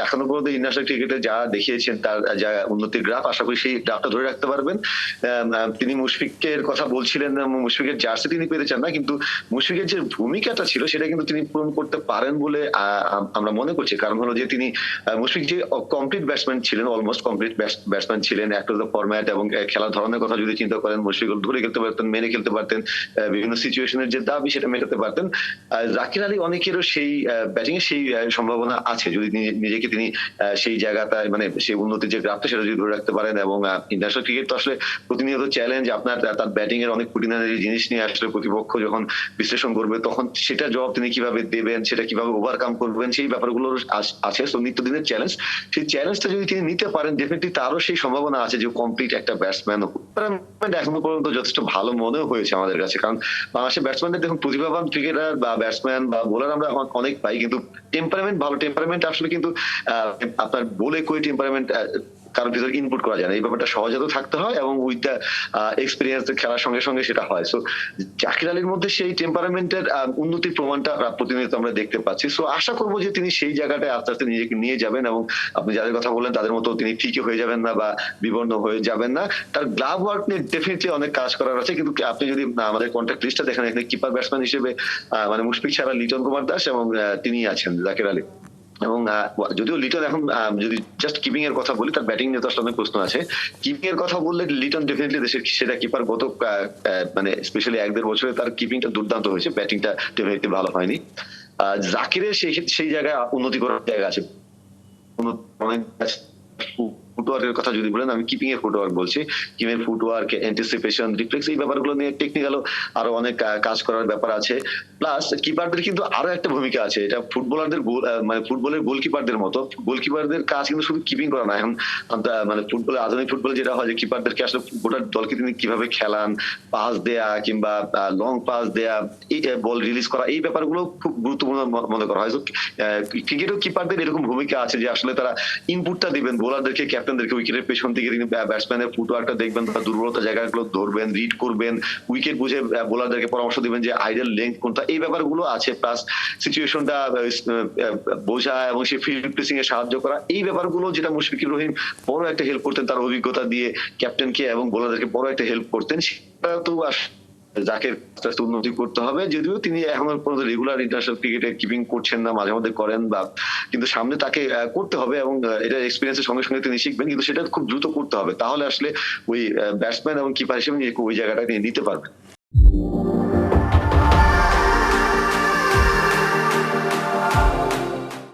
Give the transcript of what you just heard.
এখনো পর্যন্ত ইন্টারন্যাশনাল ক্রিকেটে যা দেখিয়েছেন, তার যা উন্নতির গ্রাফ, আশা করি সেই গ্রাফটা ধরে রাখতে পারবেন। তিনি মুশফিকের কথা বলছিলেন, মুশফিকের জার্সি তিনি পেতে চান না, কিন্তু মুশফিকের যে ভূমিকাটা ছিল সেটা কিন্তু তিনি পূরণ করতে পারেন বলে আমরা মনে করছি। কারণ হলো যে তিনি মুশফিক যে কমপ্লিট ব্যাটসম্যান ছিলেন, অলমোস্ট কমপ্লিট ব্যাটসম্যান ছিলেন, একটা ফরম্যাট এবং খেলার ধরনের কথা যদি চিন্তা করেন, মুশফিক ধরে খেলতে পারতেন, মেনে খেলতে পারতেন, বিভিন্ন সিচুয়েশনের যে দাবি সেটা মেটাতে পারতেন। জাকির আলী অনেকেরও সেই ব্যাটিং এর সেই সম্ভাবনা আছে, যদি নিজেকে তিনি সেই জায়গাটায় মানে সেই উন্নতির যে গ্রাফটা সেটা যদি ধরে রাখতে পারেন। এবং ইন্টারন্যাশনাল ক্রিকেট তো আসলে প্রতিনিয়ত চ্যালেঞ্জ, আপনার তার ব্যাটিং এর অনেক খুঁটিনাটি জিনিস নিয়ে আসলে প্রতিপক্ষ যখন বিশ্লেষণ করবে তখন সেটা জবাব তিনি কিভাবে দেবেন, সেটা কিভাবে ওভারকাম করবেন, সেই ব্যাপারগুলো আছে। তো নিত্যদিনের চ্যালেঞ্জ, সেই চ্যালেঞ্জটা যদি তিনি নিতে পারেন, ডেফিনেটলি তারও সেই সম্ভাবনা আছে যে কমপ্লিট একটা ব্যাটসম্যান এখনো পর্যন্ত যথেষ্ট ভালো মনেও হয়েছে আমাদের কাছে। কারণ বাংলাদেশের ব্যাটসম্যানদের দেখুন, প্রতিভাবান ক্রিকেটার বা ব্যাটসম্যান বা বোলার আমরা অনেক পাই, কিন্তু টেম্পারামেন্ট ভালো টেম্পারামেন্ট আসলে কিন্তু আপনার বলে কই টেম্পারামেন্ট কারোর ভিতরে ইনপুট করা যায় না। এই ব্যাপারটা সহজাত থাকতে হয় এবং উইথ দ্য এক্সপিরিয়েন্স খেলার সঙ্গে সঙ্গে সেটা হয়। সো জাকির আলীর মধ্যে সেই টেম্পারামেন্টের উন্নতির প্রমাণটা প্রতিনিয়ত আমরা দেখতে পাচ্ছি। সো আশা করবো যে তিনি সেই জায়গাটায় আস্তে আস্তে নিজেকে নিয়ে যাবেন এবং আপনি যাদের কথা বললেন তাদের মতো তিনি ফিকে হয়ে যাবেন না বা বিবর্ণ হয়ে যাবেন না। তার গ্লাভ ওয়ার্ক নিয়ে ডেফিনেটলি অনেক কাজ করার আছে, কিন্তু আপনি যদি আমাদের কন্ট্যাক্ট লিস্টটা দেখেন, এখানে কিপার ব্যাটসম্যান হিসেবে মানে মুশফিক ছাড়া লিটন কুমার দাস এবং তিনি আছেন জাকির আলী। এবং যদিও লিটন এখন যদি জাস্ট কিপিং এর কথা বলি, তার ব্যাটিং নিয়ে তো আসলে অনেক প্রশ্ন আছে। কিপিং এর কথা বললে লিটন ডেফিনেটলি দেশের সেরা কিপার। গত মানে স্পেশালি 1-1.5 বছরে তার কিপিংটা দুর্দান্ত হয়েছে, ব্যাটিংটা ডেফিনেটলি ভালো হয়নি। জাকিরের সেই জায়গায় উন্নতি করার জায়গা আছে, অনেক আছে। ফুটওয়ার্কের কথা যদি বলেন, আমি কিপিং এর ফুটওয়ার্ক বলছি, কিপিং এর ফুটওয়ার্ক, অ্যান্টিসিপেশন, রিফ্লেক্স, এই ব্যাপারগুলো নিয়ে টেকনিক্যালও আরো অনেক কাজ করার ব্যাপার আছে। প্লাস কিপারদের কিন্তু আরো একটা ভূমিকা আছে, এটা ফুটবলারদের মানে ফুটবলের গোলকিপারদের মতো। গোলকিপারদের কাজ কিন্তু শুধু কিপিং করা না। এখন মানে ফুটবলে, আধুনিক ফুটবলে যেটা হয় যে কিপারদেরকে আসলে গোটা দলকে তিনি কিভাবে খেলান, পাস দেয়া কিংবা লং পাস দেয়া, এই বল রিলিজ করা, এই ব্যাপারগুলো খুব গুরুত্বপূর্ণ মনে করা হয়। ক্রিকেটেও কিপারদের এরকম ভূমিকা আছে যে আসলে তারা ইনপুটটা দিবেন বোলারদেরকে, ক্যাপ্টেনদেরকে, উইকেটের পেছন থেকে তিনি ব্যাটসম্যানের ফুটওয়ার্কটা দেখবেন, তার দুর্বলতা জায়গাগুলো ধরবেন, রিড করবেন, উইকেট বুঝে বোলারদেরকে পরামর্শ দিবেন যে আইডল লেংথ কোনটা, এই ব্যাপারগুলো আছে। প্লাস সিচুয়েশনটা বোঝা এবং সেই ফিল্ড প্লেসিং এ সাহায্য করা, এই ব্যাপারগুলো যেটা মুশফিকুর রহিম বড় একটা হেল্প করতেন, তার অভিজ্ঞতা দিয়ে ক্যাপ্টেনকে এবং বোলারদেরকে বড় একটা হেল্প করতেন। সেটা তো যাকে আস্তে আস্তে উন্নতি করতে হবে। যদিও তিনি এখনো পর্যন্ত রেগুলার ইন্টারন্যাশনাল ক্রিকেটে কিপিং করছেন না, মাঝে মধ্যে করেন বা, কিন্তু সামনে তাকে করতে হবে এবং এটা এক্সপিরিয়েন্সের সঙ্গে সঙ্গে তিনি শিখবেন, কিন্তু সেটা খুব দ্রুত করতে হবে, তাহলে আসলে ওই ব্যাটসম্যান এবং কিপার হিসেবে ওই জায়গাটা তিনি নিতে পারবেন।